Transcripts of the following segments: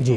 جی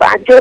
5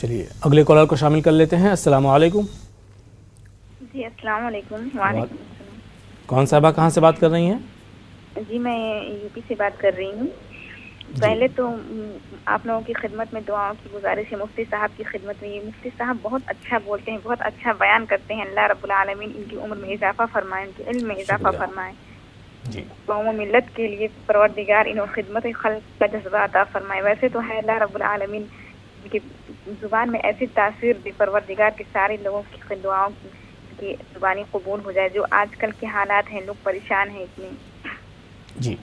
چلیے اگلے کالر کو شامل کر لیتے ہیں. السلام علیکم. جی السلام علیکم. وعلیکم السلام. کون صاحبہ کہاں سے بات کر رہی ہیں؟ جی میں یو پی سے بات کر رہی ہوں. پہلے تو آپ لوگوں کی خدمت میں دعاؤں کی گزارش ہے. مفتی صاحب کی خدمت میں. یہ مفتی صاحب بہت اچھا بولتے ہیں, بہت اچھا بیان کرتے ہیں. اللہ رب العالمین ان کی عمر میں اضافہ فرمائے, ان کے علم میں اضافہ شکریہ. فرمائے. جی قوم و ملت کے لیے پروردگار انہوں خدمت خلق کا جذبہ عطا فرمائے. ویسے تو ہے اللہ رب العالمین کی زبان میں ایسی تاثیر دی, پروردگار کے سارے لوگوں کی دعاؤں کی زبانی قبول ہو جائے. جو آج کل کے حالات ہیں, لوگ پریشان ہیں اتنے. جی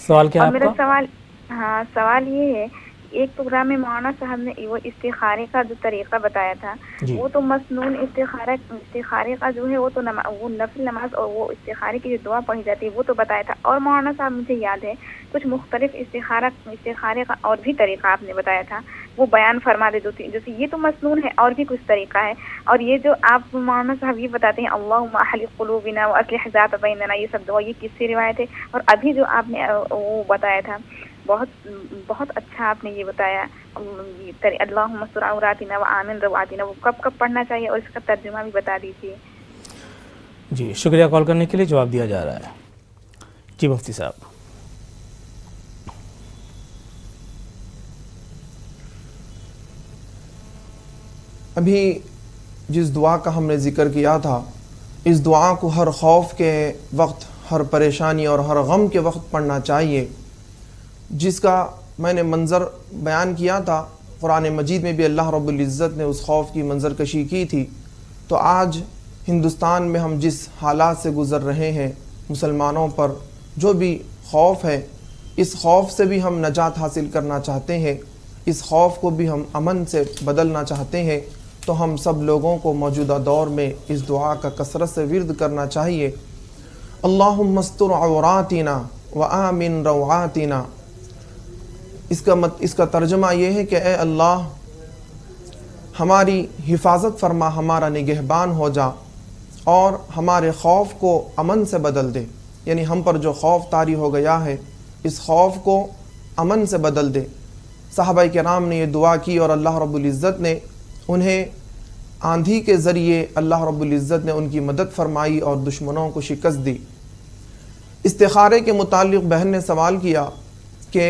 سوال کیا اور ہے میرا آپ کا؟ سوال یہ ہے, ایک پروگرام میں مولانا صاحب نے وہ استخارے کا جو طریقہ بتایا تھا, جی وہ تو مسنون استخارے کا جو ہے وہ تو وہ نفل نماز اور وہ استخارے کی جو دعا پڑھی جاتی ہے وہ تو بتایا تھا. اور مولانا صاحب مجھے یاد ہے کچھ مختلف استخارے کا اور بھی طریقہ آپ نے بتایا تھا, وہ بیان فرما دے. جیسے یہ تو مسنون ہے, اور بھی کچھ طریقہ ہے. اور یہ جو آپ مولانا صاحب یہ بتاتے ہیں اللہم احلق قلوبنا واصلح ذات بیننا, یہ سب دعا یہ کس سے روایت ہے؟ اور ابھی جو آپ نے وہ بتایا تھا بہت اچھا آپ نے یہ بتایا, اللہم استر عوراتنا وآمن رواتنا, وہ کب کب پڑھنا چاہیے اور اس کا ترجمہ بھی بتا دیجیے. جی شکریہ کال کرنے کے لیے. جواب دیا جا رہا ہے. جی مفتی صاحب. ابھی جس دعا کا ہم نے ذکر کیا تھا, اس دعا کو ہر خوف کے وقت, ہر پریشانی اور ہر غم کے وقت پڑھنا چاہیے. جس کا میں نے منظر بیان کیا تھا, قرآن مجید میں بھی اللہ رب العزت نے اس خوف کی منظر کشی کی تھی. تو آج ہندوستان میں ہم جس حالات سے گزر رہے ہیں, مسلمانوں پر جو بھی خوف ہے, اس خوف سے بھی ہم نجات حاصل کرنا چاہتے ہیں, اس خوف کو بھی ہم امن سے بدلنا چاہتے ہیں. تو ہم سب لوگوں کو موجودہ دور میں اس دعا کا کثرت سے ورد کرنا چاہیے. اللہم استر عوراتنا وآمن روعاتنا. اس کا ترجمہ یہ ہے کہ اے اللہ ہماری حفاظت فرما, ہمارا نگہبان ہو جا اور ہمارے خوف کو امن سے بدل دے. یعنی ہم پر جو خوف طاری ہو گیا ہے, اس خوف کو امن سے بدل دے. صحابہ کرام نے یہ دعا کی اور اللہ رب العزت نے انہیں آندھی کے ذریعے اللہ رب العزت نے ان کی مدد فرمائی اور دشمنوں کو شکست دی. استخارے کے متعلق بہن نے سوال کیا کہ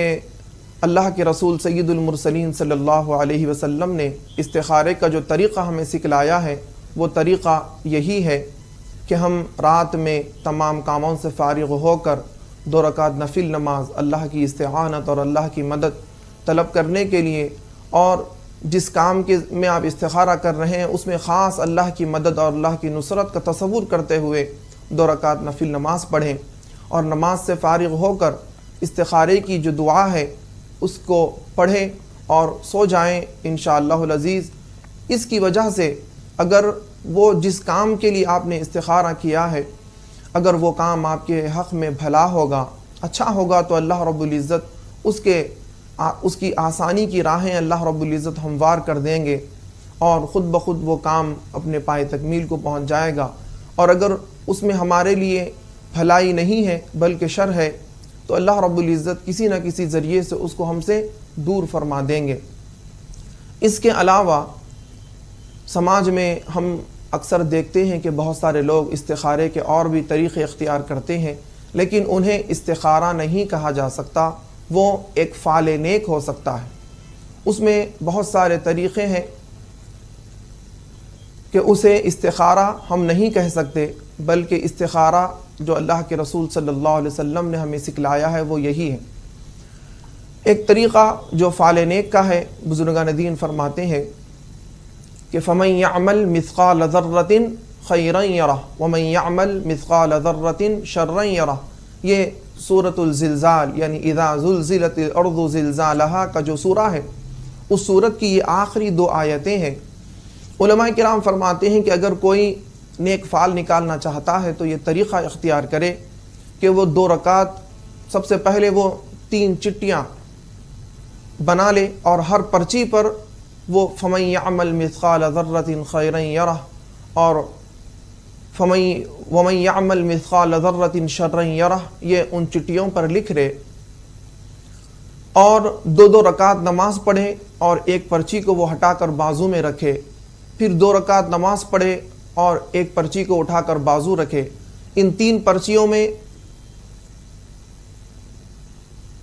اللہ کے رسول سید المرسلین صلی اللہ علیہ وسلم نے استخارے کا جو طریقہ ہمیں سکھلایا ہے, وہ طریقہ یہی ہے کہ ہم رات میں تمام کاموں سے فارغ ہو کر 2 رکعت نفل نماز اللہ کی استعانت اور اللہ کی مدد طلب کرنے کے لیے, اور جس کام کے میں آپ استخارہ کر رہے ہیں اس میں خاص اللہ کی مدد اور اللہ کی نصرت کا تصور کرتے ہوئے 2 رکعت نفل نماز پڑھیں, اور نماز سے فارغ ہو کر استخارے کی جو دعا ہے اس کو پڑھیں اور سو جائیں انشاءاللہ العزیز. اس کی وجہ سے اگر وہ جس کام کے لیے آپ نے استخارہ کیا ہے, اگر وہ کام آپ کے حق میں بھلا ہوگا, اچھا ہوگا, تو اللہ رب العزت اس کی آسانی کی راہیں اللہ رب العزت ہموار کر دیں گے, اور خود بخود وہ کام اپنے پائے تکمیل کو پہنچ جائے گا. اور اگر اس میں ہمارے لیے بھلائی نہیں ہے بلکہ شر ہے, تو اللہ رب العزت کسی نہ کسی ذریعے سے اس کو ہم سے دور فرما دیں گے. اس کے علاوہ سماج میں ہم اکثر دیکھتے ہیں کہ بہت سارے لوگ استخارے کے اور بھی طریقے اختیار کرتے ہیں, لیکن انہیں استخارہ نہیں کہا جا سکتا, وہ ایک فعل نیک ہو سکتا ہے. اس میں بہت سارے طریقے ہیں کہ اسے استخارہ ہم نہیں کہہ سکتے, بلکہ استخارہ جو اللہ کے رسول صلی اللہ علیہ وسلم نے ہمیں سکھلایا ہے وہ یہی ہے. ایک طریقہ جو فعل نیک کا ہے, بزرگان دین فرماتے ہیں کہ فَمَن يَعْمَلْ مِثْقَالَ ذَرَّةٍ خَيْرًا يَرَهُ وَمَن يَعْمَلْ مِثْقَالَ ذَرَّةٍ شَرًّا يَرَهُ. یہ سورۃ الزلزال یعنی اذا زلزلت الارض زلزالها کا جو سورہ ہے, اس سورت کی یہ آخری 2 آیتیں ہیں. علماء کرام فرماتے ہیں کہ اگر کوئی نیک فعل نکالنا چاہتا ہے تو یہ طریقہ اختیار کرے کہ وہ 2 رکعت سب سے پہلے وہ 3 چٹیاں بنا لے, اور ہر پرچی پر وہ فَمَن يَعْمَلْ مِثْقَالَ ذَرَّةٍ خَيْرًا يَرَهُ اور وَمَن يَعْمَلْ مِثْقَالَ ذَرَّةٍ شَرًّا يَرَهُ, یہ ان چٹیوں پر لکھ رہے. اور 2 رکعت نماز پڑھے اور ایک پرچی کو وہ ہٹا کر بازو میں رکھے، پھر 2 رکعت نماز پڑھے اور ایک پرچی کو اٹھا کر بازو رکھے، ان 3 پرچیوں میں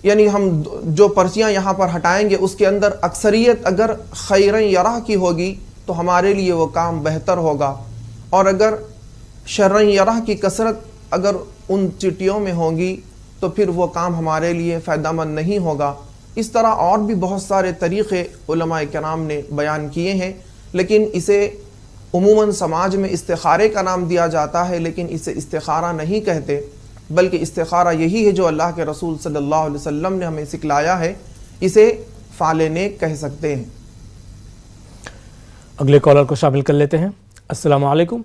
یعنی ہم جو پرچیاں یہاں پر ہٹائیں گے اس کے اندر اکثریت اگر خیرن یرہ کی ہوگی تو ہمارے لیے وہ کام بہتر ہوگا، اور اگر شرن یرہ کی کثرت اگر ان چٹیوں میں ہوگی تو پھر وہ کام ہمارے لیے فائدہ مند نہیں ہوگا۔ اس طرح اور بھی بہت سارے طریقے علماء کرام نے بیان کیے ہیں، لیکن اسے عموماً سماج میں استخارے کا نام دیا جاتا ہے، لیکن اسے استخارہ نہیں کہتے، بلکہ استخارہ یہی ہے جو اللہ کے رسول صلی اللہ علیہ وسلم نے ہمیں سکھلایا ہے، اسے فعل نیک کہہ سکتے ہیں۔ اگلے کالر کو شامل کر لیتے ہیں۔ السلام علیکم۔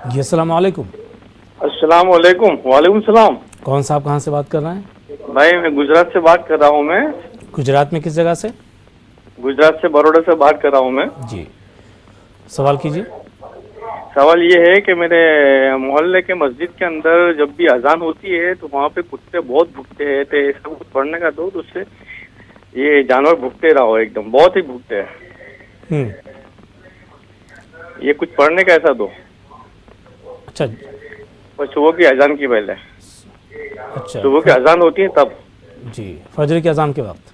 جی السلام علیکم۔ السلام علیکم۔ وعلیکم السلام۔ کون صاحب کہاں سے بات کر رہے ہیں؟ بھائی میں گجرات سے بات کر رہا ہوں۔ میں گجرات میں کس جگہ سے؟ گجرات سے بروڑا سے بات کر رہا ہوں میں۔ جی سوال کیجیے۔ سوال یہ ہے کہ میرے محلے کے مسجد کے اندر جب بھی اذان ہوتی ہے تو وہاں پہ کتے بہت بھوکتے ہیں، تو ایسا کچھ پڑھنے کا تو اس سے یہ جانور بھوکتے رہو، ایک دم بہت ہی بھوکتے ہیں، یہ کچھ پڑھنے کا ایسا دو اچھا صبح کی اذان کی پہلے، اچھا صبح کی اذان ہوتی ہے تب، جی فجر کی اذان کے وقت،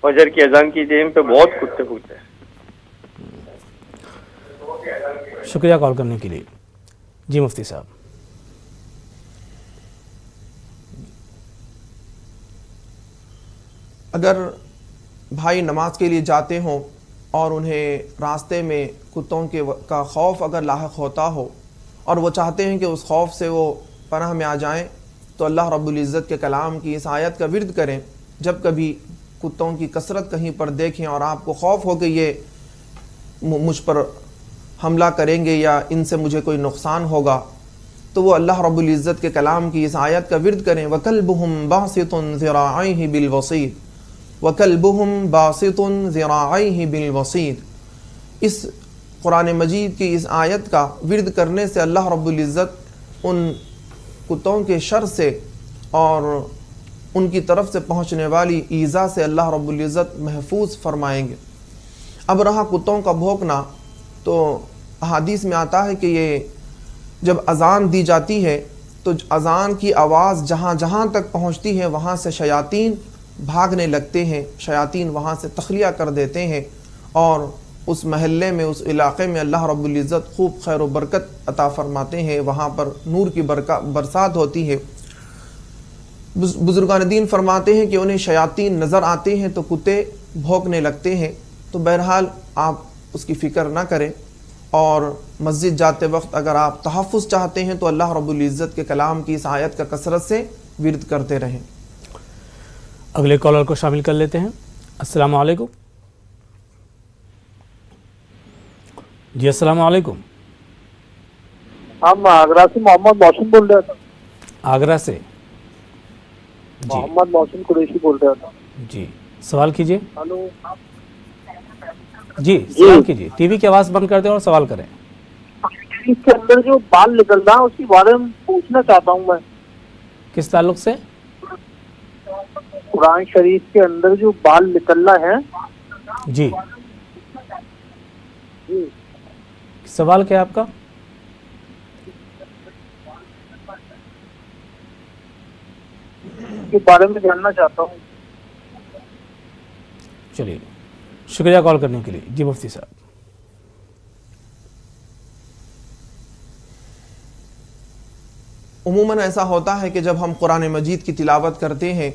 فجر کی اذان کی ٹائم پہ بہت کتے بھوکتے ہیں۔ شکریہ کال کرنے کے لیے۔ جی مفتی صاحب۔ اگر بھائی نماز کے لیے جاتے ہوں اور انہیں راستے میں کتوں کا خوف اگر لاحق ہوتا ہو اور وہ چاہتے ہیں کہ اس خوف سے وہ پناہ میں آ جائیں، تو اللہ رب العزت کے کلام کی اس آیت کا ورد کریں۔ جب کبھی کتوں کی کثرت کہیں پر دیکھیں اور آپ کو خوف ہو کہ یہ مجھ پر حملہ کریں گے یا ان سے مجھے کوئی نقصان ہوگا، تو وہ اللہ رب العزت کے کلام کی اس آیت کا ورد کریں۔ وَكَلْبُهُمْ بَاسِطٌ ذِرَاعَيْهِ بِالْوَصِيدِ وَكَلْبُهُمْ بَاسِطٌ ذِرَاعَيْهِ بِالْوَصِيدِ۔ اس قرآن مجید کی اس آیت کا ورد کرنے سے اللہ رب العزت ان کتوں کے شر سے اور ان کی طرف سے پہنچنے والی ایذا سے اللہ رب العزت محفوظ فرمائیں گے۔ اب رہا کتوں کا بھونکنا، تو احادیث میں آتا ہے کہ یہ جب اذان دی جاتی ہے تو اذان کی آواز جہاں جہاں تک پہنچتی ہے وہاں سے شیاطین بھاگنے لگتے ہیں، شیاطین وہاں سے تخلیہ کر دیتے ہیں، اور اس محلے میں اس علاقے میں اللہ رب العزت خوب خیر و برکت عطا فرماتے ہیں، وہاں پر نور کی برسات ہوتی ہے۔ بزرگان دین فرماتے ہیں کہ انہیں شیاطین نظر آتے ہیں تو کتے بھونکنے لگتے ہیں۔ تو بہرحال آپ اس کی فکر نہ کریں، اور مسجد جاتے وقت اگر آپ تحفظ چاہتے ہیں تو اللہ رب العزت کے کلام کی اس آیت کا کثرت سے ورد کرتے رہیں۔ اگلے کالر کو شامل کر لیتے ہیں۔ السلام علیکم۔ جی السلام علیکم۔ ہم آگرہ سے محمد محسن بول رہا تھا۔ آگرہ سے جی محمد محسن قریشی بول رہا تھا۔ جی سوال کیجیے۔ ہلو جی سوال کیجیے، ٹی وی کی آواز بند کر دیں اور سوال کریں۔ اس کے اندر جو بال نکل رہا ہے اس کے بارے میں پوچھنا چاہتا ہوں میں۔ کس تعلق سے؟ قرآن شریف کے اندر جو بال نکلنا ہے، جی سوال کیا ہے آپ کا؟ کے بارے میں جاننا چاہتا ہوں۔ چلیے شکریہ کال کرنے کے لیے۔ جی مفتی صاحب۔ عموماً ایسا ہوتا ہے کہ جب ہم قرآن مجید کی تلاوت کرتے ہیں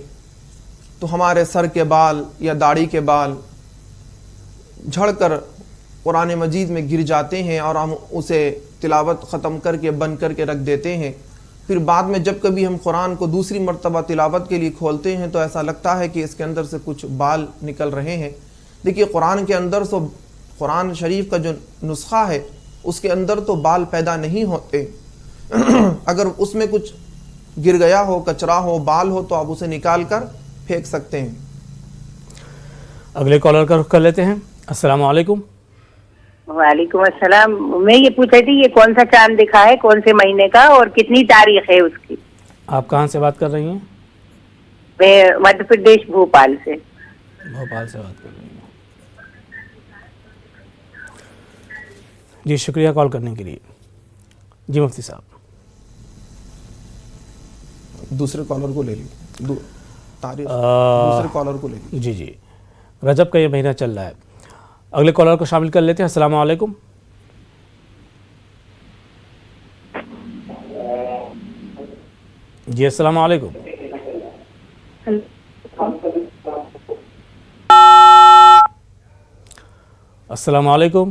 تو ہمارے سر کے بال یا داڑھی کے بال جھڑ کر قرآن مجید میں گر جاتے ہیں اور ہم اسے تلاوت ختم کر کے بند کر کے رکھ دیتے ہیں۔ پھر بعد میں جب کبھی ہم قرآن کو دوسری مرتبہ تلاوت کے لیے کھولتے ہیں تو ایسا لگتا ہے کہ اس کے اندر سے کچھ بال نکل رہے ہیں۔ دیکھیے قرآن کے اندر تو قرآن شریف کا جو نسخہ ہے اس کے اندر تو بال پیدا نہیں ہوتے۔ اگر اس میں کچھ گر گیا ہو، کچرا ہو، بال ہو تو آپ اسے نکال کر پھینک سکتے ہیں۔ اگلے کالر کا رخ کر لیتے ہیں۔ السلام علیکم۔ وعلیکم السلام۔ میں یہ پوچھ رہی تھی یہ کون سا چاند دکھا ہے، کون سے مہینے کا اور کتنی تاریخ ہے اس کی؟ آپ کہاں سے بات کر رہی ہیں؟ میں مدھیہ پردیش بھوپال سے. بھوپال سے بات کر رہی ہیں. جی شکریہ کال کرنے کے لیے. جی مفتی صاحب دوسرے کالر کو لے لی. دوسرے کالر کو لے لی. جی جی رجب کا یہ مہینہ چل رہا ہے. اگلے کالر کو شامل کر لیتے ہیں. السلام علیکم. جی السلام علیکم. السلام علیکم.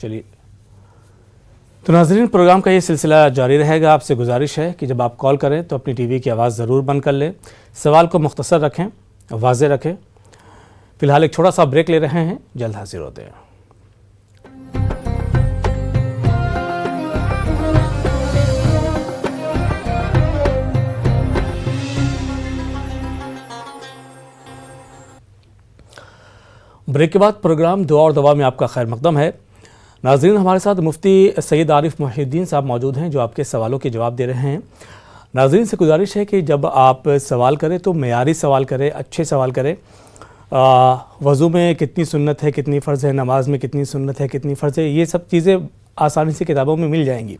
چلیے تو ناظرین پروگرام کا یہ سلسلہ جاری رہے گا. آپ سے گزارش ہے کہ جب آپ کال کریں تو اپنی ٹی وی کی آواز ضرور بند کر لیں. سوال کو مختصر رکھیں, واضح رکھیں. فی الحال ایک چھوٹا سا بریک لے رہے ہیں, جلد حاضر ہوتے ہیں. بریک کے بعد پروگرام دعا اور دوا میں آپ کا خیر مقدم ہے. ناظرین ہمارے ساتھ مفتی سید عارف محی الدین صاحب موجود ہیں جو آپ کے سوالوں کے جواب دے رہے ہیں. ناظرین سے گزارش ہے کہ جب آپ سوال کریں تو معیاری سوال کریں, اچھے سوال کریں. وضو میں کتنی سنت ہے, کتنی فرض ہے, نماز میں کتنی سنت ہے, کتنی فرض ہے, یہ سب چیزیں آسانی سے کتابوں میں مل جائیں گی.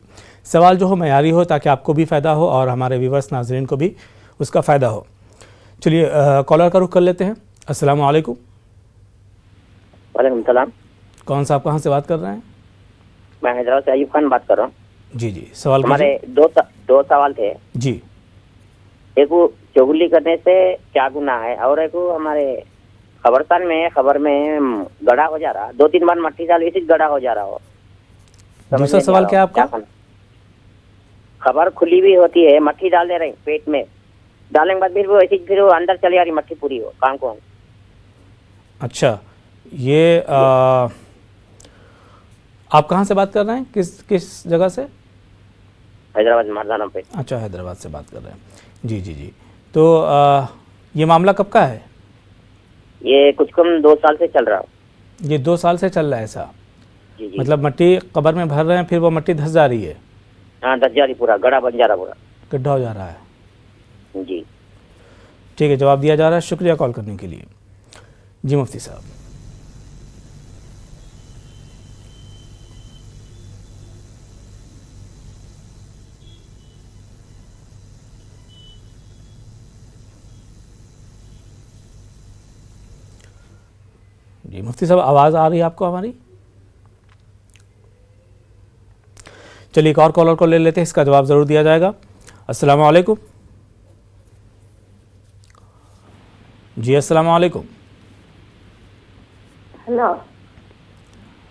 سوال جو ہو معیاری ہو تاکہ آپ کو بھی فائدہ ہو اور ہمارے ویورس ناظرین کو بھی اس کا فائدہ ہو. چلیے کالر کا رخ کر لیتے ہیں. السلام علیکم. وعلیکم السلام. کون صاحب کہاں سے بات کر رہے ہیں؟ میں حیدرآباد سے ایوب خان بات کر رہا ہوں. جی جی سوال ہمارے کیجیے. دو سوال تھے. جی ایک وہ چغلی کرنے سے کیا گناہ ہے, اور ایک وہ ہمارے خبرستان میں خبر میں گڑھا ہو جا رہا, 2-3 بار مٹی ڈال اسی گڑھا ہو جا رہا ہو. دوسرا سوال کیا آپ کا؟ خبر کھلی ہوئی ہوتی ہے, مٹی ڈال دے رہے ہیں پیٹ میں, ڈالنے کے بعد پھر وہ ایسی پھر وہ اندر چلی آ رہی مٹی پوری ہو کام کو. اچھا یہ آپ کہاں سے بات کر رہے ہیں, کس جگہ سے؟ حیدرآباد مردانہ پہ. اچھا حیدرآباد سے بات کر رہے ہیں. جی جی جی تو یہ معاملہ کب کا ہے؟ یہ کچھ کم 2 سال سے چل رہا ہو. یہ 2 سال سے چل رہا ہے ایسا؟ جی جی. مطلب مٹی قبر میں بھر رہے ہیں پھر وہ مٹی دھس جا رہی ہے؟ ہاں دھس جا رہی, پورا گڑھا بن جا رہا, پورا گڈھا ہو جا رہا ہے. جی ٹھیک ہے جواب دیا جا رہا ہے. شکریہ کال کرنے کے لیے. جی مفتی صاحب جی مفتی صاحب آواز آ رہی ہے آپ کو ہماری؟ چلیے ایک اور کالر کو لے لیتے ہیں, اس کا جواب ضرور دیا جائے گا. السلام علیکم. جی السلام علیکم. ہلو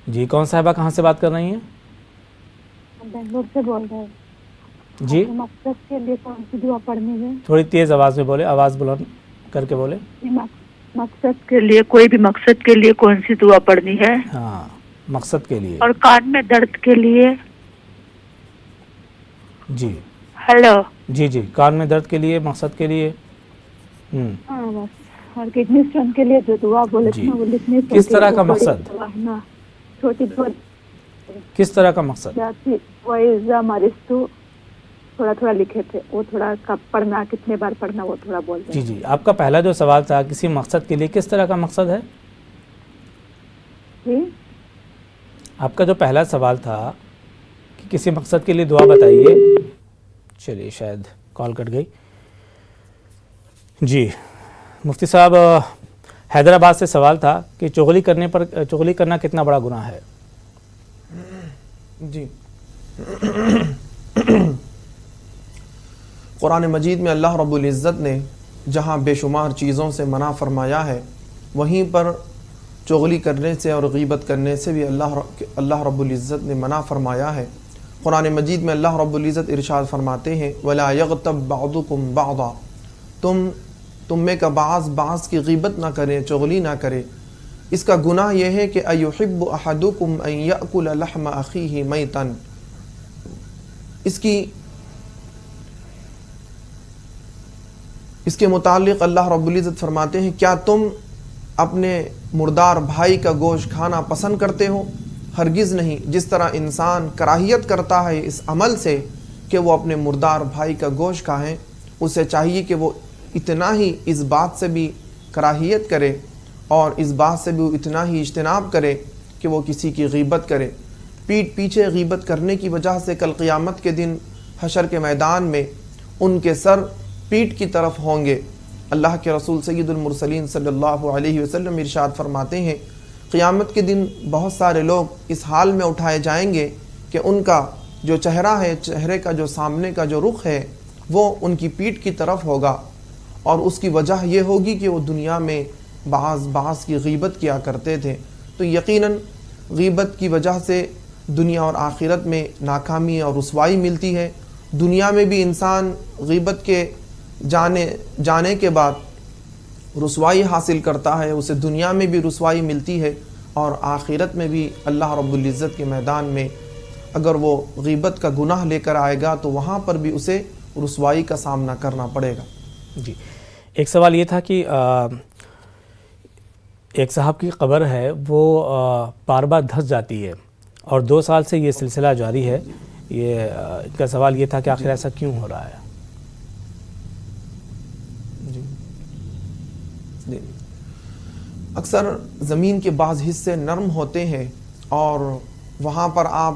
جی کون صاحبہ کہاں سے بات کر رہی ہیں؟ بنگلور سے بول رہے ہیں. جی مقصد کے لیے کون سی دعا پڑھنی ہے؟ تھوڑی تیز آواز میں بولے, آواز بلند کر کے بولے. مقصد کے لیے, کوئی بھی مقصد کے لیے کون سی دعا پڑھنی ہے؟ ہاں مقصد کے لیے. اور کان میں درد کے لیے. جی ہلو جی جی کان میں درد کے لیے, مقصد کے لیے. ہاں بس. اور کڈنی اسٹون کے لیے جو دعا بولے تھے وہ لکھنی چاہیے. کس طرح کا مقصد؟ چھوٹی کس طرح کا مقصد؟ وَإِذَا مَرِضْتُ تھوڑا تھوڑا لکھے تھے, وہ تھوڑا کب پڑھنا, کتنے بار پڑھنا, وہ تھوڑا بول دیں. جی جی آپ کا پہلا جو سوال تھا کسی مقصد کے لیے, کس طرح کا مقصد ہے؟ جی آپ کا جو پہلا سوال تھا کہ کسی مقصد کے لیے دعا بتائیے. چلیے شاید کال کٹ گئی. جی مفتی صاحب حیدرآباد سے سوال تھا کہ چغلی کرنا کتنا بڑا گناہ ہے؟ جی قرآن مجید میں اللہ رب العزت نے جہاں بے شمار چیزوں سے منع فرمایا ہے, وہیں پر چغلی کرنے سے اور غیبت کرنے سے بھی اللہ رب العزت نے منع فرمایا ہے. قرآن مجید میں اللہ رب العزت ارشاد فرماتے ہیں وَلَا يَغْتَبْ بَعْضُكُمْ بَعْضًا, تم میں کا بعض کی غیبت نہ کرے, چغلی نہ کرے. اس کا گناہ یہ ہے کہ أَيُحِبُّ أَحَدُكُمْ أَن يَأْكُلَ لَحْمَ أَخِيهِ مَيْتًا. اس کے متعلق اللہ رب العزت فرماتے ہیں کیا تم اپنے مردار بھائی کا گوشت کھانا پسند کرتے ہو؟ ہرگز نہیں. جس طرح انسان کراہیت کرتا ہے اس عمل سے کہ وہ اپنے مردار بھائی کا گوشت کھائیں، اسے چاہیے کہ وہ اتنا ہی اس بات سے بھی کراہیت کرے اور اس بات سے بھی وہ اتنا ہی اجتناب کرے کہ وہ کسی کی غیبت کرے۔ پیٹھ پیچھے غیبت کرنے کی وجہ سے کل قیامت کے دن حشر کے میدان میں ان کے سر پیٹھ کی طرف ہوں گے۔ اللہ کے رسول سید المرسلین صلی اللہ علیہ وسلم ارشاد فرماتے ہیں، قیامت کے دن بہت سارے لوگ اس حال میں اٹھائے جائیں گے کہ ان کا جو چہرہ ہے، چہرے کا جو سامنے کا جو رخ ہے، وہ ان کی پیٹھ کی طرف ہوگا، اور اس کی وجہ یہ ہوگی کہ وہ دنیا میں بعض کی غیبت کیا کرتے تھے۔ تو یقیناً غیبت کی وجہ سے دنیا اور آخرت میں ناکامی اور رسوائی ملتی ہے۔ دنیا میں بھی انسان غیبت کے جانے کے بعد رسوائی حاصل کرتا ہے، اسے دنیا میں بھی رسوائی ملتی ہے، اور آخرت میں بھی اللہ رب العزت کے میدان میں اگر وہ غیبت کا گناہ لے کر آئے گا تو وہاں پر بھی اسے رسوائی کا سامنا کرنا پڑے گا۔ جی، ایک سوال یہ تھا کہ ایک صاحب کی قبر ہے، وہ بار بار دھس جاتی ہے اور 2 سال سے یہ سلسلہ جاری ہے۔ یہ ان کا سوال یہ تھا کہ آخر ایسا کیوں ہو رہا ہے؟ جی، اکثر زمین کے بعض حصے نرم ہوتے ہیں اور وہاں پر آپ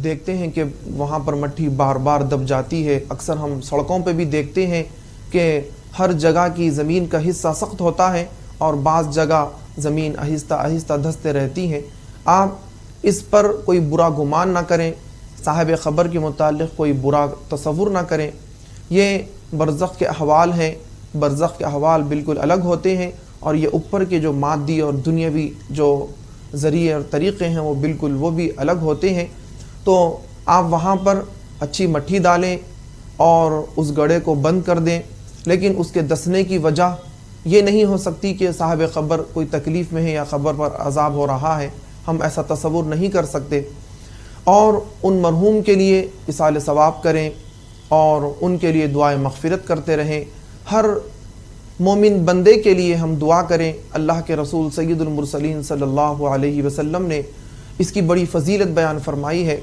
دیکھتے ہیں کہ وہاں پر مٹی بار بار دب جاتی ہے۔ اکثر ہم سڑکوں پہ بھی دیکھتے ہیں کہ ہر جگہ کی زمین کا حصہ سخت ہوتا ہے اور بعض جگہ زمین آہستہ آہستہ دھستے رہتی ہے۔ آپ اس پر کوئی برا گمان نہ کریں، صاحب خبر کے متعلق کوئی برا تصور نہ کریں۔ یہ برزخ کے احوال ہیں، برزخ کے احوال بالکل الگ ہوتے ہیں، اور یہ اوپر کے جو مادی اور دنیاوی جو ذریعے اور طریقے ہیں وہ بھی الگ ہوتے ہیں۔ تو آپ وہاں پر اچھی مٹی ڈالیں اور اس گڑھے کو بند کر دیں، لیکن اس کے دسنے کی وجہ یہ نہیں ہو سکتی کہ صاحب قبر کوئی تکلیف میں ہے یا قبر پر عذاب ہو رہا ہے، ہم ایسا تصور نہیں کر سکتے۔ اور ان مرحوم کے لیے اصال ثواب کریں اور ان کے لیے دعائیں مغفرت کرتے رہیں۔ ہر مومن بندے کے لیے ہم دعا کریں۔ اللہ کے رسول سید المرسلین صلی اللہ علیہ وسلم نے اس کی بڑی فضیلت بیان فرمائی ہے۔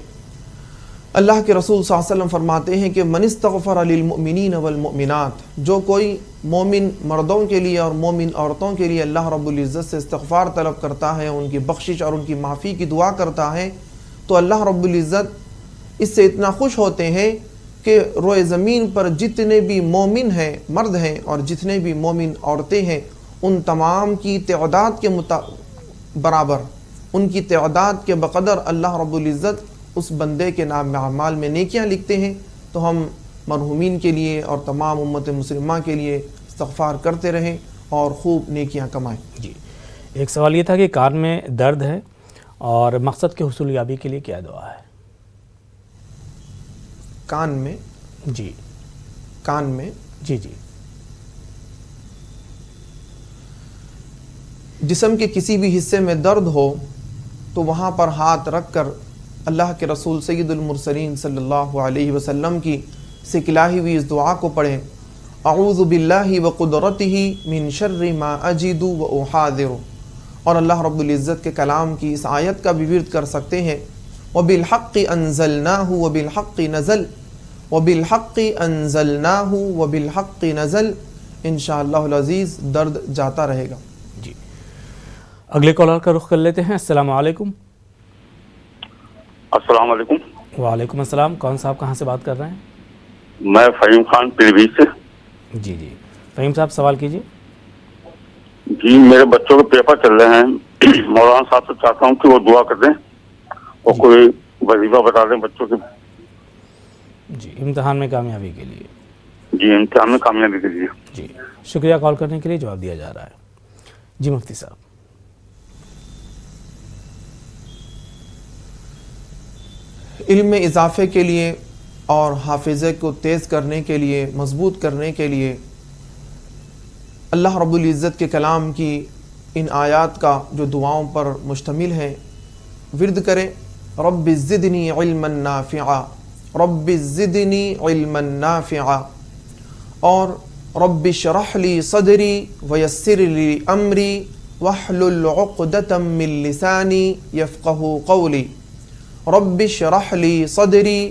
اللہ کے رسول صلی اللہ علیہ وسلم فرماتے ہیں کہ من استغفر للمؤمنین والمؤمنات، جو کوئی مومن مردوں کے لیے اور مومن عورتوں کے لیے اللہ رب العزت سے استغفار طلب کرتا ہے، ان کی بخشش اور ان کی معافی کی دعا کرتا ہے، تو اللہ رب العزت اس سے اتنا خوش ہوتے ہیں کہ روئے زمین پر جتنے بھی مومن ہیں مرد ہیں اور جتنے بھی مومن عورتیں ہیں، ان تمام کی تعداد کے برابر، ان کی تعداد کے بقدر اللہ رب العزت اس بندے کے نام اعمال میں نیکیاں لکھتے ہیں۔ تو ہم مرحومین کے لیے اور تمام امت مسلمہ کے لیے استغفار کرتے رہیں اور خوب نیکیاں کمائیں۔ جی، ایک سوال یہ تھا کہ کان میں درد ہے اور مقصد کے حصول یابی کے لیے کیا دعا ہے؟ کان میں؟ جی کان میں جی جسم کے کسی بھی حصے میں درد ہو تو وہاں پر ہاتھ رکھ کر اللہ کے رسول سید المرسلین صلی اللہ علیہ وسلم کی سکھلائی ہوئی اس دعا کو پڑھیں، اعوذ باللہ وقدرتہ من شر ما اجد واحاذر، اور اللہ رب العزت کے کلام کی اس آیت کا بھی ورد کر سکتے ہیں، وبالحق انزلناہ وبالحق نزل، وبالحق انزلناہ وبالحق نزل، انشاءاللہ العزیز درد جاتا رہے گا۔ جی، اگلے کالر کا رخ کر لیتے ہیں۔ السلام علیکم۔ السلام علیکم۔ وعلیکم السلام، کون صاحب کہاں سے بات کر رہے ہیں؟ میں فہیم خان پیلی بھیت سے۔ جی فہیم صاحب سوال کیجیے۔ جی، میرے بچوں کے پیپر چل رہے ہیں، مولانا صاحب سے چاہتا ہوں کہ وہ دعا کر دیں اور کوئی وظیفہ بتا دیں بچوں کے۔ جی، امتحان میں کامیابی کے لیے۔ جی، امتحان میں کامیابی کے لیے۔ جی، شکریہ کال کرنے کے لیے، جواب دیا جا رہا ہے۔ جی مفتی صاحب۔ علم میں اضافے کے لیے اور حافظے کو تیز کرنے کے لیے، مضبوط کرنے کے لیے اللہ رب العزت کے کلام کی ان آیات کا جو دعاؤں پر مشتمل ہے ورد کریں۔ رب زدنی علما نافعا، رب زدنی علما نافعا، اور رب اشرح لی صدری ویسر لی امری واحلل عقدۃ من لسانی یفقہوا قولی، رب اشرح لی صدری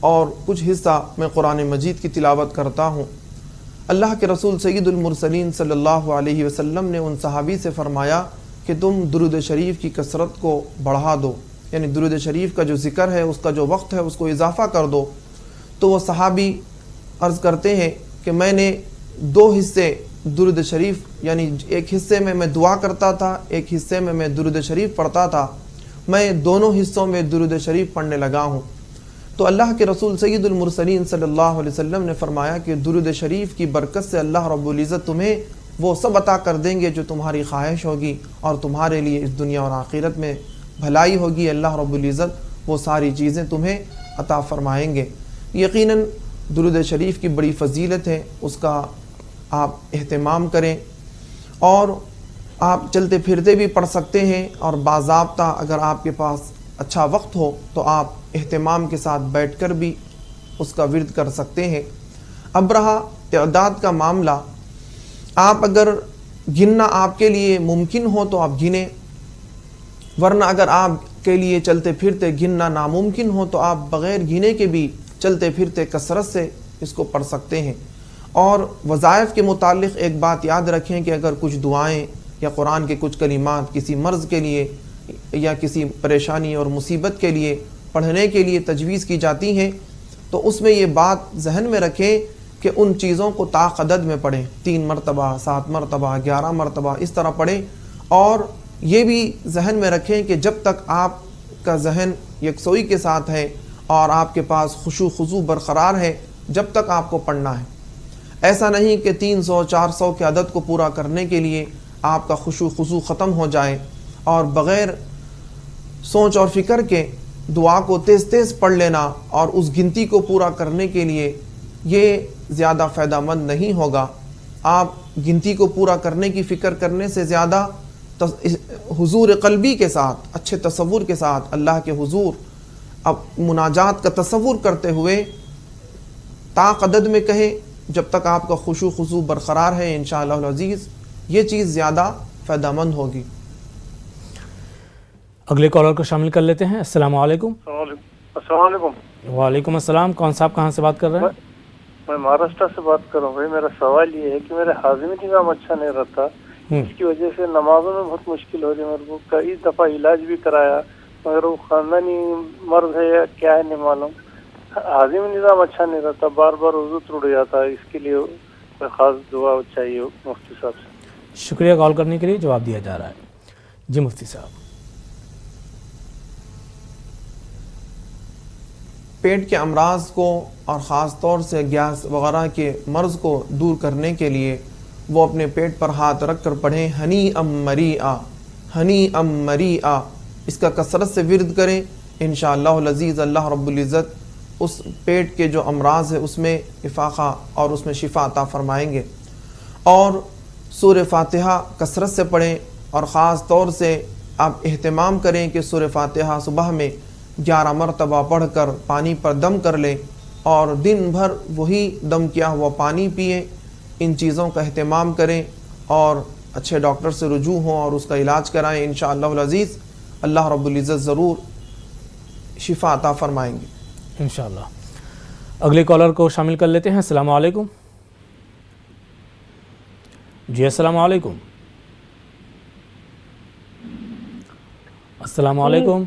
اور کچھ حصہ میں قرآن مجید کی تلاوت کرتا ہوں۔ اللہ کے رسول سید المرسلین صلی اللہ علیہ وسلم نے ان صحابی سے فرمایا کہ تم درود شریف کی کثرت کو بڑھا دو، یعنی درود شریف کا جو ذکر ہے، اس کا جو وقت ہے، اس کو اضافہ کر دو۔ تو وہ صحابی عرض کرتے ہیں کہ میں نے 2 حصے درود شریف، یعنی ایک حصے میں دعا کرتا تھا، ایک حصے میں درود شریف پڑھتا تھا، میں دونوں حصوں میں درود شریف پڑھنے لگا ہوں۔ تو اللہ کے رسول سید المرسلین صلی اللہ علیہ وسلم نے فرمایا کہ درود شریف کی برکت سے اللہ رب العزت تمہیں وہ سب عطا کر دیں گے جو تمہاری خواہش ہوگی، اور تمہارے لیے اس دنیا اور آخرت میں بھلائی ہوگی۔ اللہ رب العزت وہ ساری چیزیں تمہیں عطا فرمائیں گے۔ یقیناً درود شریف کی بڑی فضیلت ہے، اس کا آپ اہتمام کریں، اور آپ چلتے پھرتے بھی پڑھ سکتے ہیں، اور باضابطہ اگر آپ کے پاس اچھا وقت ہو تو آپ اہتمام کے ساتھ بیٹھ کر بھی اس کا ورد کر سکتے ہیں۔ اب رہا تعداد کا معاملہ، آپ اگر گننا آپ کے لیے ممکن ہو تو آپ گنیں، ورنہ اگر آپ کے لیے چلتے پھرتے گننا ناممکن ہو تو آپ بغیر گنے کے بھی چلتے پھرتے کثرت سے اس کو پڑھ سکتے ہیں۔ اور وظائف کے متعلق ایک بات یاد رکھیں کہ اگر کچھ دعائیں یا قرآن کے کچھ کلمات کسی مرض کے لیے یا کسی پریشانی اور مصیبت کے لیے پڑھنے کے لیے تجویز کی جاتی ہیں تو اس میں یہ بات ذہن میں رکھیں کہ ان چیزوں کو طاقت میں پڑھیں، 3 مرتبہ، 7 مرتبہ، 11 مرتبہ اس طرح پڑھیں، اور یہ بھی ذہن میں رکھیں کہ جب تک آپ کا ذہن یکسوئی کے ساتھ ہے اور آپ کے پاس خشوع خضوع برقرار ہے، جب تک آپ کو پڑھنا ہے۔ ایسا نہیں کہ 300 400 کے عدد کو پورا کرنے کے لیے آپ کا خشوع خضوع ختم ہو جائے، اور بغیر سوچ اور فکر کے دعا کو تیز تیز پڑھ لینا اور اس گنتی کو پورا کرنے کے لیے یہ زیادہ فائدہ مند نہیں ہوگا۔ آپ گنتی کو پورا کرنے کی فکر کرنے سے زیادہ حضور قلبی کے ساتھ، اچھے تصور کے ساتھ اللہ کے حضور اب مناجات کا تصور کرتے ہوئے طاقت میں کہیں، جب تک آپ کا خشوع خضوع برقرار ہے انشاءاللہ العزیز یہ چیز زیادہ فائدہ مند ہوگی۔ اگلے کالر کو شامل کر لیتے ہیں۔ السلام علیکم۔ السلام علیکم۔ وعلیکم السلام، کون صاحب کہاں سے بات کر رہے ہیں؟ میں مہاراشٹر سے بات کر رہا ہوں۔ بھائی میرا سوال یہ ہے کہ میرے ہاضمے نظام اچھا نہیں رہتا، اس کی وجہ سے نمازوں میں بہت مشکل ہو رہی ہے میرے کو۔ کئی دفعہ علاج بھی کرایا مگر وہ خاندانی مرض ہے یا کیا ہے نہیں معلوم، ہاضمے نظام اچھا نہیں رہتا، بار بار وضو ٹوٹ جاتا ہے۔ اس کے لیے کوئی خاص دعا چاہیے مفتی صاحب سے۔ شکریہ کال کرنے کے لیے، جواب دیا جا رہا ہے۔ جی مفتی صاحب۔ پیٹ کے امراض کو اور خاص طور سے گیس وغیرہ کے مرض کو دور کرنے کے لیے وہ اپنے پیٹ پر ہاتھ رکھ کر پڑھیں ہنی ام مریعا، ہنی ام مریعا، اس کا کثرت سے ورد کریں، انشاءاللہ العزیز اللہ رب العزت اس پیٹ کے جو امراض ہے اس میں افاقہ اور اس میں شفا عطا فرمائیں گے۔ اور سورہ فاتحہ کثرت سے پڑھیں، اور خاص طور سے آپ اہتمام کریں کہ سورہ فاتحہ صبح میں 11 مرتبہ پڑھ کر پانی پر دم کر لیں، اور دن بھر وہی دم کیا ہوا پانی پئیں۔ ان چیزوں کا اہتمام کریں اور اچھے ڈاکٹر سے رجوع ہوں اور اس کا علاج کرائیں، انشاءاللہ العزیز اللہ رب العزت ضرور شفا عطا فرمائیں گے انشاءاللہ۔ اگلے کالر کو شامل کر لیتے ہیں۔ السلام علیکم۔ جی السلام علیکم۔ السلام علیکم۔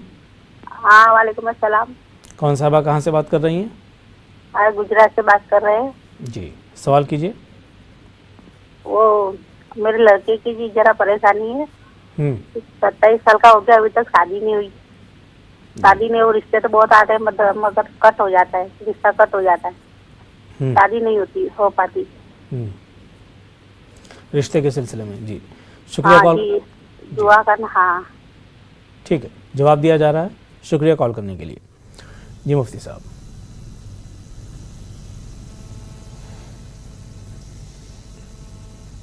ہاں وعلیکم السلام۔ کون صاحبہ کہاں سے بات کر رہی ہیں؟ گجرات سے بات کر رہے ہیں۔ جی سوال کیجئے۔ وہ میرے لڑکے کی جی ذرا پریشانی ہے، 27 سال کا ہو گیا، ابھی تک شادی نہیں ہوئی، شادی نہیں ہو، رشتے تو بہت آتے ہیں مگر کٹ ہو جاتا ہے، رشتہ کٹ ہو جاتا ہے، شادی نہیں ہوتی ہو پاتی رشتے کے سلسلے میں۔ جی شکریہ کال، دعا کرنا۔ ہاں ٹھیک ہے، جواب دیا جا رہا ہے۔ شکریہ کال کرنے کے لیے۔ جی مفتی صاحب۔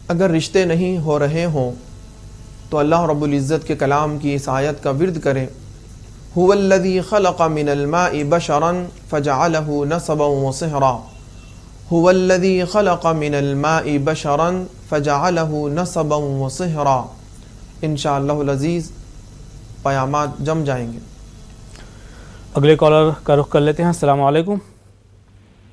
اگر رشتے نہیں ہو رہے ہوں تو اللہ رب العزت کے کلام کی اس آیت کا ورد کریں، هو الذی خلق من الماء بشرا فجعله نسبا وصہرا، هو الذی خلق من الماء بشرا فجعله نسبا وصہرا۔ انشاءاللہ العزیز پیامات جم جائیں گے۔ اگلے کالر کا رخ کر لیتے ہیں۔ السلام علیکم۔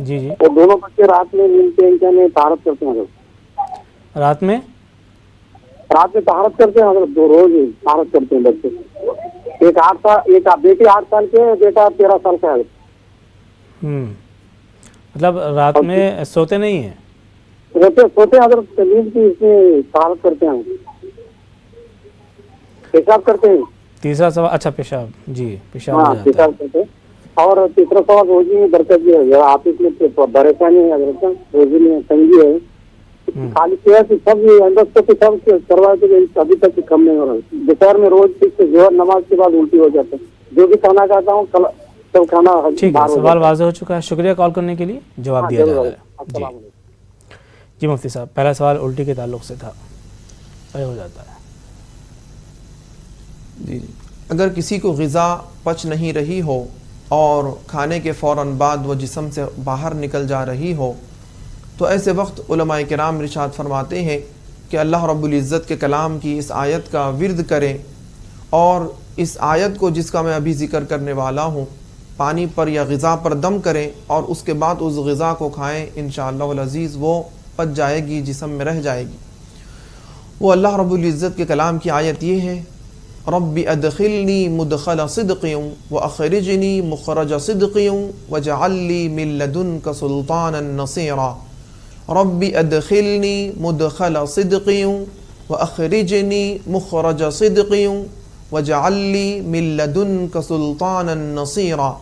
جی جی. وہ دونوں بچے رات میں ملتے ہیں کیا نہیں طہارت کرتے ہیں حضرت؟ رات میں طہارت کرتے ہیں حضرت، دو روز ہی طہارت کرتے ہیں بچے. ایک 8 سال، ایک بیٹی 8 سال کے ہے، بیٹا 13 سال کا ہے. مطلب رات میں سوتے نہیں ہیں؟ سوتے حضرت، نیند کی اس میں طہارت کرتے ہیں، پیشاب کرتے ہیں. تیسرا سوال، اچھا پیشاب، جی پیشاب ہو ہاں جاتا ہے. پیشاب کرتے ہیں. اور تیسرا سوال روزی میں برکت بھی ہے. آپ اس میں پریشانی ہے حضرت، روزی میں تنگی ہے. خالی صحت سب سب کروائے تو ابھی تک کم نہیں ہو رہا. دوپہر میں روز ظہر نماز کے بعد الٹی ہو جاتا ہے. جو بھی کھانا کھاتا ہوں سب کھانا ٹھیک ہے. سوال واضح ہو چکا ہے، شکریہ کال کرنے کے لیے. جواب دیا جا رہا ہے. السلام علیکم. جی مفتی صاحب، پہلا سوال الٹی کے تعلق سے تھا، ہو جاتا ہے. جی اگر کسی کو غذا پچ نہیں رہی ہو اور کھانے کے فوراً بعد وہ جسم سے باہر نکل جا رہی ہو، تو ایسے وقت علماء کرام ارشاد فرماتے ہیں کہ اللہ رب العزت کے کلام کی اس آیت کا ورد کریں، اور اس آیت کو جس کا میں ابھی ذکر کرنے والا ہوں پانی پر یا غذا پر دم کریں، اور اس کے بعد اس غذا کو کھائیں. انشاءاللہ العزیز وہ پچ جائے گی، جسم میں رہ جائے گی. وہ اللہ رب العزت کے کلام کی آیت یہ ہے: رب ادخلنی مدخل صدق واخرجنی مخرج صدق واجعل لی من لدنک سلطانا نصیرا. رب ادخلنی مدخل صدق واخرجنی مخرج صدق واجعل لی من لدنک سلطانا نصیرا.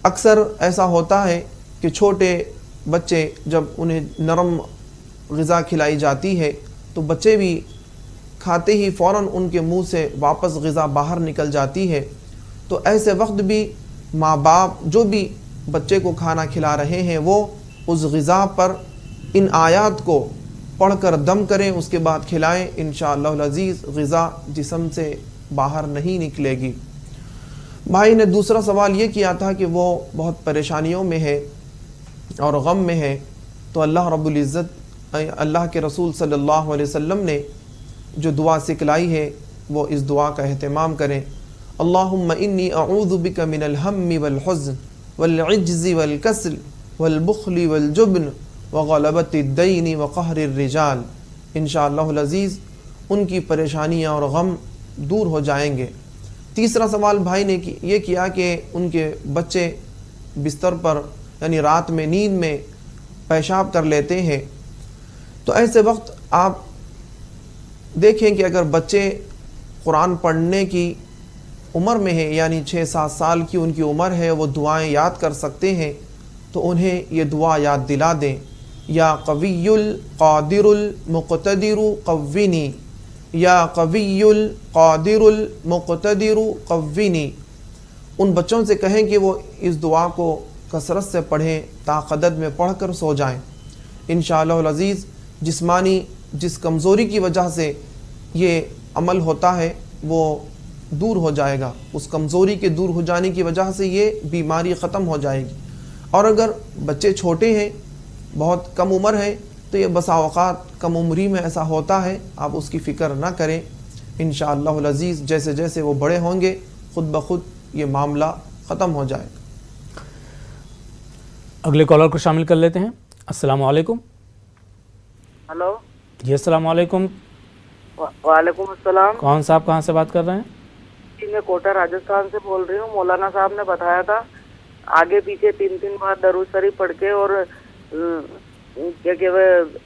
اکثر ایسا ہوتا ہے کہ چھوٹے بچے جب انہیں نرم غذا کھلائی جاتی ہے تو بچے بھی کھاتے ہی فوراً ان کے منہ سے واپس غذا باہر نکل جاتی ہے. تو ایسے وقت بھی ماں باپ جو بھی بچے کو کھانا کھلا رہے ہیں وہ اس غذا پر ان آیات کو پڑھ کر دم کریں، اس کے بعد کھلائیں. انشاءاللہ العزیز غذا جسم سے باہر نہیں نکلے گی. بھائی نے دوسرا سوال یہ کیا تھا کہ وہ بہت پریشانیوں میں ہے اور غم میں ہے، تو اللہ رب العزت، اللہ کے رسول صلی اللہ علیہ وسلم نے جو دعا سکھلائی ہے وہ اس دعا کا اہتمام کریں. اللہم انی اعوذ بک من الہم والحزن والعجز والکسل والبخل والجبن وغلبۃ الدین وقہر الرجال. انشاءاللہ العزیز ان کی پریشانیاں اور غم دور ہو جائیں گے. تیسرا سوال بھائی نے یہ کیا کہ ان کے بچے بستر پر یعنی رات میں نیند میں پیشاب کر لیتے ہیں. تو ایسے وقت آپ دیکھیں کہ اگر بچے قرآن پڑھنے کی عمر میں ہیں، یعنی 6-7 سال کی ان کی عمر ہے، وہ دعائیں یاد کر سکتے ہیں، تو انہیں یہ دعا یاد دلا دیں: یا قوی القادر المقتدر قوینی، یا قوی القادر المقتدر قوینی. ان بچوں سے کہیں کہ وہ اس دعا کو کثرت سے پڑھیں، طاقت میں پڑھ کر سو جائیں. انشاءاللہ العزیز جسمانی جس کمزوری کی وجہ سے یہ عمل ہوتا ہے وہ دور ہو جائے گا. اس کمزوری کے دور ہو جانے کی وجہ سے یہ بیماری ختم ہو جائے گی. اور اگر بچے چھوٹے ہیں، بہت کم عمر ہے، تو یہ بسا اوقات کم عمری میں ایسا ہوتا ہے، آپ اس کی فکر نہ کریں. انشاءاللہ العزیز جیسے جیسے وہ بڑے ہوں گے خود بخود یہ معاملہ ختم ہو جائے گا. اگلے کالر کو شامل کر لیتے ہیں. السلام علیکم. ہلو جی السلام علیکم. وعلیکم السلام. کون صاحب کہاں سے بات کر رہے ہیں؟ جی میں کوٹا راجستھان سے بول رہی ہوں. مولانا صاحب نے بتایا تھا آگے پیچھے 3 بار درود شریف پڑھ کے اور کیا کہ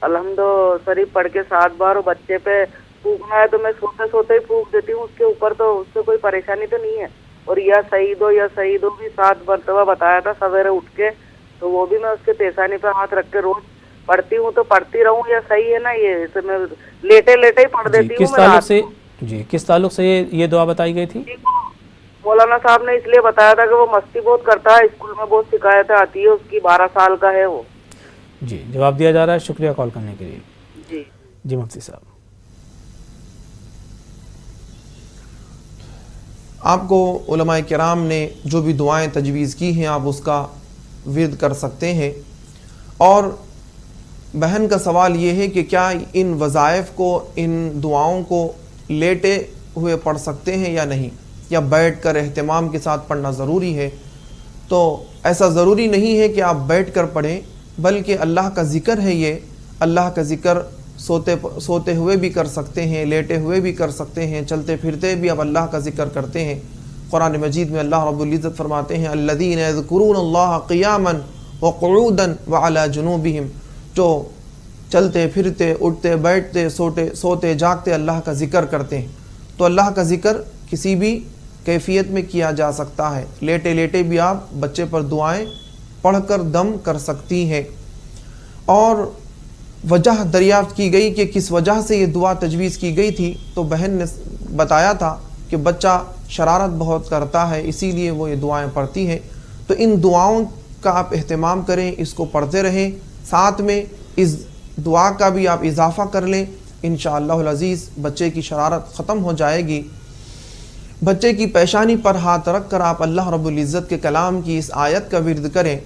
الحمد شریف پڑھ کے 7 بار بچے پہ پھونکنا ہے. تو میں سوتے سوتے ہی پھونک دیتی ہوں اس کے اوپر، تو اس سے کوئی پریشانی تو نہیں ہے. اور یا شہید ہو بھی 7 مرتبہ بتایا تھا سویرے اٹھ کے، تو وہ بھی میں اس کے پیشانی پہ ہاتھ رکھ کے روز پڑھتی ہوں. تو پڑھتی رہوں یا صحیح ہے نا؟ یہ اسے میں لیٹے ہی پڑھ دیتی ہوں. کس تعلق سے یہ دعا بتائی گئی تھی؟ مولانا صاحب نے اس لیے بتایا تھا کہ وہ مستی بہت کرتا ہے، اسکول میں بہت شکایتیں آتی ہے اس کی. 12 سال کا ہے وہ. جی جواب دیا جا رہا ہے. شکریہ کال کرنے کے لیے. جی مفتی صاحب. آپ کو علماء کرام نے جو بھی دعائیں تجویز کی ہیں آپ اس کا ورد کر سکتے ہیں. اور بہن کا سوال یہ ہے کہ کیا ان وظائف کو، ان دعاؤں کو لیٹے ہوئے پڑھ سکتے ہیں یا نہیں، یا بیٹھ کر اہتمام کے ساتھ پڑھنا ضروری ہے؟ تو ایسا ضروری نہیں ہے کہ آپ بیٹھ کر پڑھیں، بلکہ اللہ کا ذکر ہے یہ، اللہ کا ذکر سوتے ہوئے بھی کر سکتے ہیں، لیٹے ہوئے بھی کر سکتے ہیں، چلتے پھرتے بھی آپ اللہ کا ذکر کرتے ہیں۔ قرآن مجید میں اللہ رب العزت فرماتے ہیں الذین یذکرون اللہ قیاما وقعودا وعلی جنوبہم، جو چلتے پھرتے، اٹھتے بیٹھتے، سوتے جاگتے اللہ کا ذکر کرتے ہیں۔ تو اللہ کا ذکر کسی بھی کیفیت میں کیا جا سکتا ہے، لیٹے لیٹے بھی آپ بچے پر دعائیں پڑھ کر دم کر سکتی ہیں۔ اور وجہ دریافت کی گئی کہ کس وجہ سے یہ دعا تجویز کی گئی تھی، تو بہن نے بتایا تھا کہ بچہ شرارت بہت کرتا ہے، اسی لیے وہ یہ دعائیں پڑھتی ہیں۔ تو ان دعاؤں کا آپ اہتمام کریں، اس کو پڑھتے رہیں، ساتھ میں اس دعا کا بھی آپ اضافہ کر لیں، انشاءاللہ العزیز بچے کی شرارت ختم ہو جائے گی۔ بچے کی پیشانی پر ہاتھ رکھ کر آپ اللہ رب العزت کے کلام کی اس آیت کا ورد کریں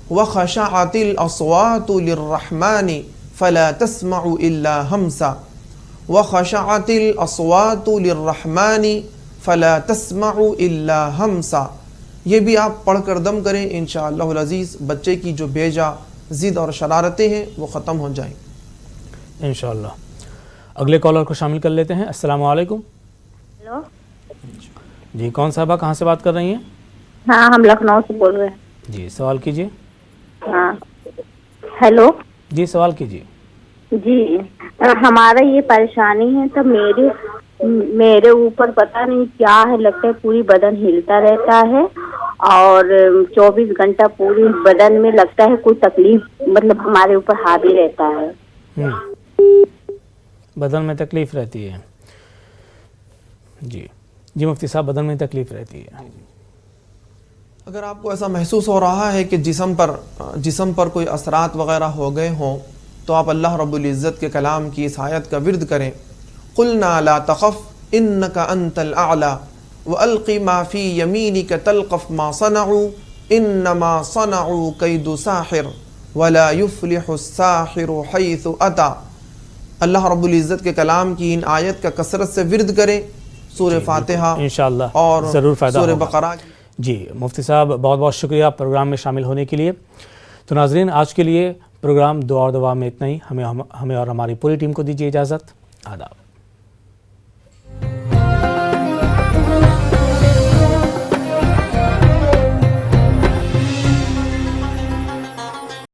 وَخَشَعَتِ الْأَصْوَاتُ لِلرَّحْمَنِ فَلَا تَسْمَعُ إِلَّا هَمْسًا وَخَشَعَتِ الْأَصْوَاتُ لِلرَّحْمَنِ فَلَا تَسْمَعُ إِلَّا هَمْسًا۔ یہ بھی آپ پڑھ کر دم کریں، انشاءاللہ العزیز بچے کی جو بیجا ضد اور شرارتیں ہیں وہ ختم ہو جائیں انشاءاللہ۔ اگلے کالر کو شامل کر لیتے ہیں۔ السلام علیکم۔ ہیلو جی، کون صاحبہ کہاں سے بات کر رہی ہیں؟ ہاں، ہم لکھنؤ سے بول رہے ہیں۔ جی، سوال کیجیے۔ ہاں ہیلو جی، سوال کیجیے۔ جی، ہمارا یہ پریشانی ہے تو میرے اوپر پتہ نہیں کیا ہے، لگتا ہے پوری بدن ہلتا رہتا ہے اور 24 گھنٹہ پوری بدن میں لگتا ہے کوئی تکلیف، مطلب ہمارے اوپر حاوی رہتا ہے۔ بدن میں تکلیف رہتی ہے؟ جی مفتی صاحب، بدن میں تکلیف رہتی ہے۔ اگر آپ کو ایسا محسوس ہو رہا ہے کہ جسم پر کوئی اثرات وغیرہ ہو گئے ہوں، تو آپ اللہ رب العزت کے کلام کی اس آیت کا ورد کریں قُلْنَا لَا تَخَفْ إِنَّكَ أَنْتَ الْأَعْلَى وَأَلْقِ مَا فِي يَمِينِكَ تَلْقَفْ مَا صَنَعُوا إِنَّمَا صَنَعُوا كَيْدُ سَاحِرٍ وَلَا يُفْلِحُ السَّاحِرُ حَيْثُ أَتَى۔ اللہ رب العزت کے کلام کی ان آیت کا کثرت سے ورد کریں، سورہ فاتحہ انشاءاللہ اور ضرور فائدہ سورہ ہوگا۔ بقرہ۔ جی مفتی صاحب، بہت بہت شکریہ پروگرام میں شامل ہونے کے لیے۔ تو ناظرین، آج کے لیے پروگرام دعا اور دوا میں اتنا ہی۔ ہمیں اور ہماری پوری ٹیم کو دیجیے اجازت۔ آداب۔